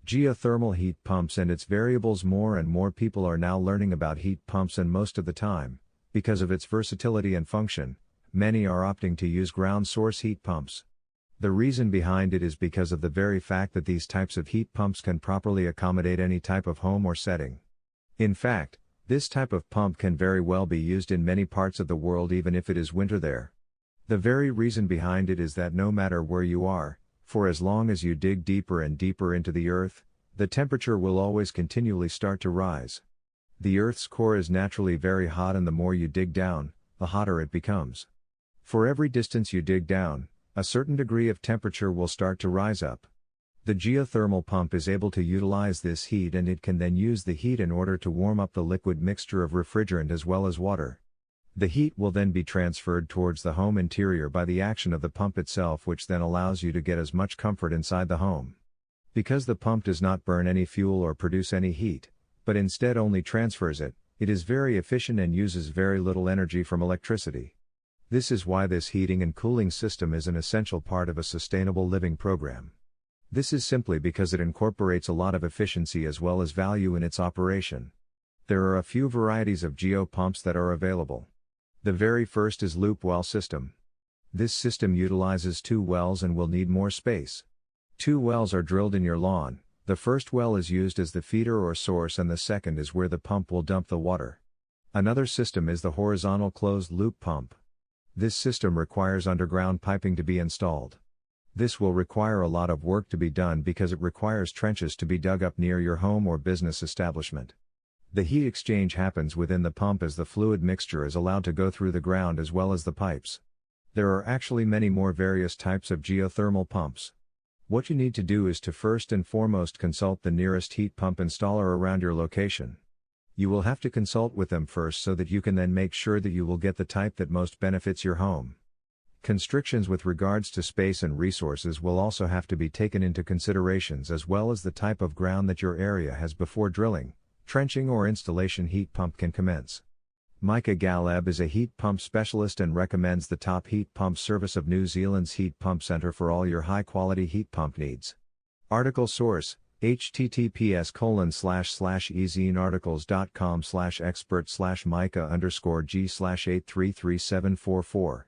Geothermal heat pumps and its variables. More and more people are now learning about heat pumps, and most of the time, because of its versatility and function, many are opting to use ground source heat pumps. The reason behind it is because of the very fact that these types of heat pumps can properly accommodate any type of home or setting. In fact, this type of pump can very well be used in many parts of the world even if it is winter there. The very reason behind it is that no matter where you are, for as long as you dig deeper and deeper into the earth, the temperature will always continually start to rise. The Earth's core is naturally very hot, and the more you dig down, the hotter it becomes. For every distance you dig down, a certain degree of temperature will start to rise up. The geothermal pump is able to utilize this heat, and it can then use the heat in order to warm up the liquid mixture of refrigerant as well as water. The heat will then be transferred towards the home interior by the action of the pump itself, which then allows you to get as much comfort inside the home. Because the pump does not burn any fuel or produce any heat, but instead only transfers it, it is very efficient and uses very little energy from electricity. This is why this heating and cooling system is an essential part of a sustainable living program. This is simply because it incorporates a lot of efficiency as well as value in its operation. There are a few varieties of geopumps that are available. The very first is loop well system. This system utilizes 2 wells and will need more space. 2 wells are drilled in your lawn. The first well is used as the feeder or source, and the second is where the pump will dump the water. Another system is the horizontal closed loop pump. This system requires underground piping to be installed. This will require a lot of work to be done because it requires trenches to be dug up near your home or business establishment. The heat exchange happens within the pump as the fluid mixture is allowed to go through the ground as well as the pipes. There are actually many more various types of geothermal pumps. What you need to do is to first and foremost consult the nearest heat pump installer around your location. You will have to consult with them first so that you can then make sure that you will get the type that most benefits your home. Constrictions with regards to space and resources will also have to be taken into considerations, as well as the type of ground that your area has before drilling, trenching or installation heat pump can commence. Micah Galeb is a heat pump specialist and recommends the top heat pump service of New Zealand's Heat Pump Centre for all your high-quality heat pump needs. Article source: https://ezenearticles.com/expert/Micah_G/833744